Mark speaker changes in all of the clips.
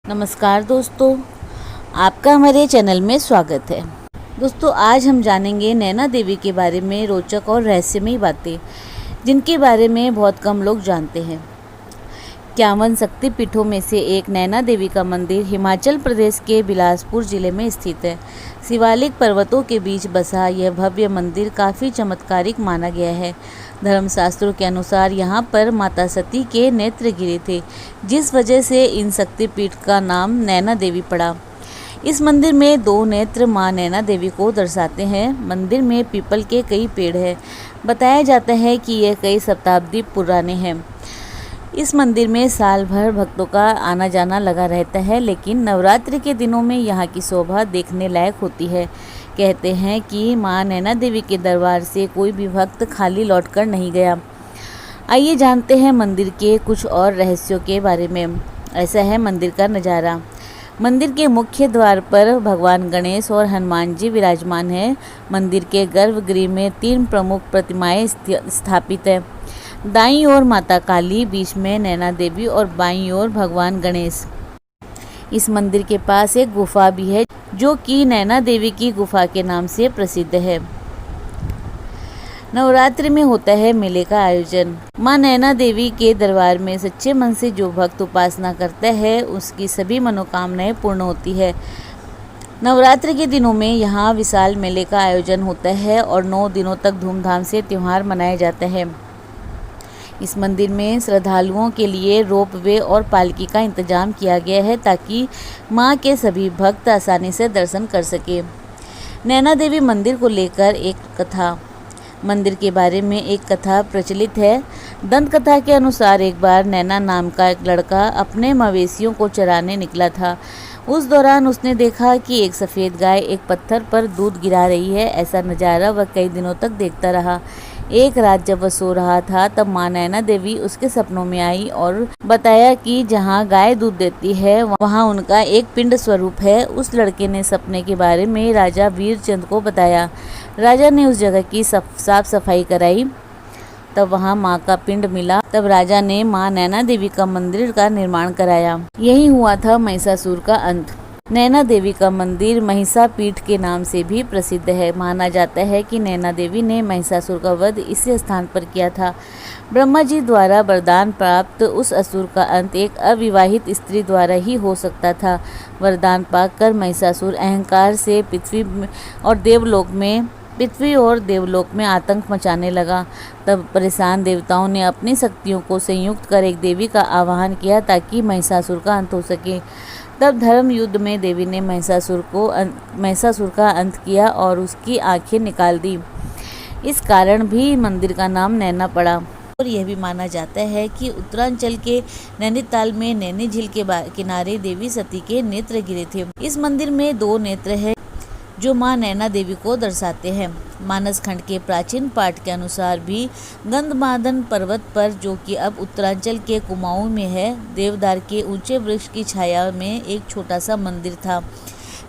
Speaker 1: नमस्कार दोस्तों, आपका हमारे चैनल में स्वागत है। दोस्तों, आज हम जानेंगे नैना देवी के बारे में रोचक और रहस्यमयी बातें, जिनके बारे में बहुत कम लोग जानते हैं। 51 शक्तिपीठों में से एक नैना देवी का मंदिर हिमाचल प्रदेश के बिलासपुर जिले में स्थित है। शिवालिक पर्वतों के बीच बसा यह भव्य मंदिर काफ़ी चमत्कारिक माना गया है। धर्मशास्त्रों के अनुसार यहाँ पर माता सती के नेत्र गिरे थे, जिस वजह से इन शक्तिपीठ का नाम नैना देवी पड़ा। इस मंदिर में 2 नेत्र मां नैना देवी को दर्शाते हैं। मंदिर में पीपल के कई पेड़ हैं। बताया जाता है कि यह कई शताब्दी पुराने हैं। इस मंदिर में साल भर भक्तों का आना जाना लगा रहता है, लेकिन नवरात्रि के दिनों में यहाँ की शोभा देखने लायक होती है। कहते हैं कि मां नैना देवी के दरबार से कोई भी भक्त खाली लौटकर नहीं गया। आइए जानते हैं मंदिर के कुछ और रहस्यों के बारे में। ऐसा है मंदिर का नज़ारा। मंदिर के मुख्य द्वार पर भगवान गणेश और हनुमान जी विराजमान हैं। मंदिर के गर्भगृह में 3 प्रमुख प्रतिमाएं स्थापित हैं। दाईं ओर माता काली, बीच में नैना देवी और बाईं ओर भगवान गणेश। इस मंदिर के पास एक गुफा भी है, जो कि नैना देवी की गुफा के नाम से प्रसिद्ध है। नवरात्रि में होता है मेले का आयोजन। मां नैना देवी के दरबार में सच्चे मन से जो भक्त उपासना करता है, उसकी सभी मनोकामनाएं पूर्ण होती है। नवरात्रि के दिनों में यहाँ विशाल मेले का आयोजन होता है और 9 दिनों तक धूमधाम से त्यौहार मनाया जाता है। इस मंदिर में श्रद्धालुओं के लिए रोपवे और पालकी का इंतजाम किया गया है, ताकि मां के सभी भक्त आसानी से दर्शन कर सके। नैना देवी मंदिर को लेकर एक कथा। मंदिर के बारे में एक कथा प्रचलित है। दंत कथा के अनुसार एक बार नैना नाम का एक लड़का अपने मवेशियों को चराने निकला था। उस दौरान उसने देखा कि एक सफ़ेद गाय एक पत्थर पर दूध गिरा रही है। ऐसा नज़ारा वह कई दिनों तक देखता रहा। एक रात जब वह सो रहा था, तब मां नैना देवी उसके सपनों में आई और बताया कि जहां गाय दूध देती है, वहां उनका एक पिंड स्वरूप है। उस लड़के ने सपने के बारे में राजा वीरचंद को बताया। राजा ने उस जगह की साफ सफाई कराई, तब वहां मां का पिंड मिला। तब राजा ने मां नैना देवी का मंदिर का निर्माण कराया। यही हुआ था महिषासुर का अंत। नैना देवी का मंदिर महिषा पीठ के नाम से भी प्रसिद्ध है। माना जाता है कि नैना देवी ने महिषासुर का वध इसी स्थान पर किया था। ब्रह्मा जी द्वारा वरदान प्राप्त उस असुर का अंत एक अविवाहित स्त्री द्वारा ही हो सकता था। वरदान पाकर महिषासुर अहंकार से पृथ्वी और देवलोक में आतंक मचाने लगा। तब परेशान देवताओं ने अपनी शक्तियों को संयुक्त कर एक देवी का आवाहन किया, ताकि महिषासुर का अंत हो सके। तब धर्म युद्ध में देवी ने महिषासुर का अंत किया और उसकी आंखें निकाल दी। इस कारण भी मंदिर का नाम नैना पड़ा। और यह भी माना जाता है कि उत्तरांचल के नैनीताल में नैनी झील के किनारे देवी सती के नेत्र गिरे थे। इस मंदिर में 2 नेत्र हैं, जो मां नैना देवी को दर्शाते हैं। मानस खंड के प्राचीन पाठ के अनुसार भी गंधमादन पर्वत पर, जो कि अब उत्तरांचल के कुमाऊं में है, देवदार के ऊंचे वृक्ष की छाया में एक छोटा सा मंदिर था।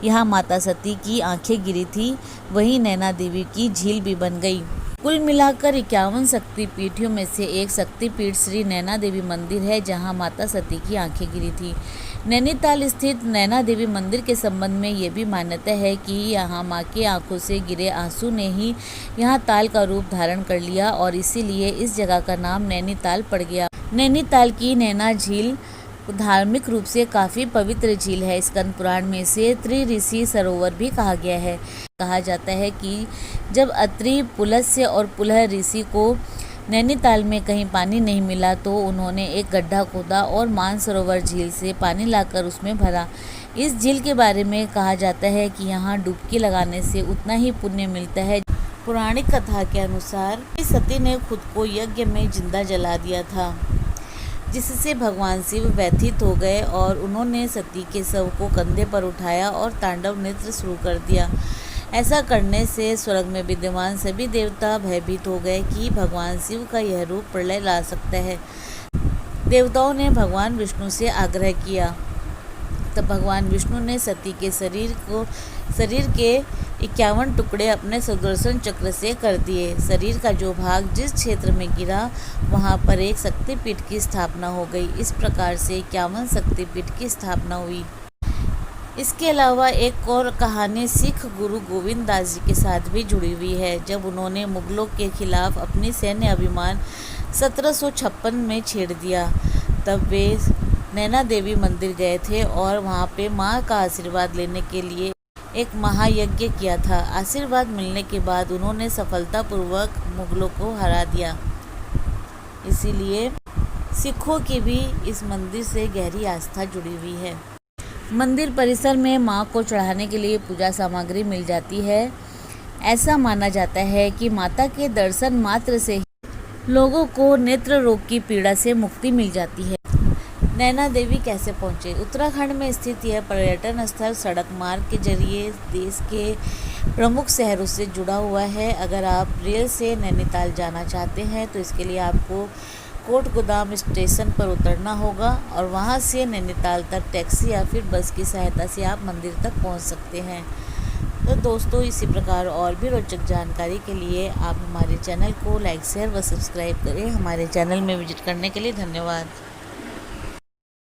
Speaker 1: यहाँ माता सती की आंखें गिरी थी। वहीं नैना देवी की झील भी बन गई। कुल मिलाकर 51 शक्तिपीठों में से एक शक्तिपीठ श्री नैना देवी मंदिर है, जहाँ माता सती की आंखें गिरी थी। नैनीताल स्थित नैना देवी मंदिर के संबंध में ये भी मान्यता है कि यहाँ माँ के आंखों से गिरे आंसू ने ही यहाँ ताल का रूप धारण कर लिया और इसीलिए इस जगह का नाम नैनीताल पड़ गया। नैनीताल की नैना झील धार्मिक रूप से काफ़ी पवित्र झील है। स्कंद पुराण में से त्रिऋषि सरोवर भी कहा गया है। कहा जाता है कि जब अत्रि, पुलस्त्य और पुलह ऋषि को नैनीताल में कहीं पानी नहीं मिला, तो उन्होंने एक गड्ढा खोदा और मानसरोवर झील से पानी लाकर उसमें भरा। इस झील के बारे में कहा जाता है कि यहाँ डुबकी लगाने से उतना ही पुण्य मिलता है। पौराणिक कथा के अनुसार सती ने खुद को यज्ञ में जिंदा जला दिया था, जिससे भगवान शिव व्यथित हो गए और उन्होंने सती के शव को कंधे पर उठाया और तांडव नृत्य शुरू कर दिया। ऐसा करने से स्वर्ग में विद्यमान सभी देवता भयभीत हो गए कि भगवान शिव का यह रूप प्रलय ला सकता है। देवताओं ने भगवान विष्णु से आग्रह किया तब भगवान विष्णु ने सती के शरीर के 51 टुकड़े अपने सुदर्शन चक्र से कर दिए। शरीर का जो भाग जिस क्षेत्र में गिरा वहां पर एक शक्तिपीठ की स्थापना हो गई। इस प्रकार से 51 शक्तिपीठ की स्थापना हुई। इसके अलावा एक और कहानी सिख गुरु गोविंद दास जी के साथ भी जुड़ी हुई है। जब उन्होंने मुगलों के खिलाफ अपनी सैन्य अभिमान 1756 में छेड़ दिया, तब वे नैना देवी मंदिर गए थे और वहां पे मां का आशीर्वाद लेने के लिए एक महायज्ञ किया था। आशीर्वाद मिलने के बाद उन्होंने सफलतापूर्वक मुगलों को हरा दिया। इसीलिए सिखों की भी इस मंदिर से गहरी आस्था जुड़ी हुई है। मंदिर परिसर में मां को चढ़ाने के लिए पूजा सामग्री मिल जाती है। ऐसा माना जाता है कि माता के दर्शन मात्र से ही लोगों को नेत्र रोग की पीड़ा से मुक्ति मिल जाती है। नैना देवी कैसे पहुंचे? उत्तराखंड में स्थित यह पर्यटन स्थल सड़क मार्ग के जरिए देश के प्रमुख शहरों से जुड़ा हुआ है। अगर आप रेल से नैनीताल जाना चाहते हैं तो इसके लिए आपको कोटगोदाम स्टेशन पर उतरना होगा और वहां से नैनीताल तक टैक्सी या फिर बस की सहायता से आप मंदिर तक पहुंच सकते हैं। तो दोस्तों, इसी प्रकार और भी रोचक जानकारी के लिए आप हमारे चैनल को लाइक, शेयर व सब्सक्राइब करें। हमारे चैनल में विजिट करने के लिए धन्यवाद।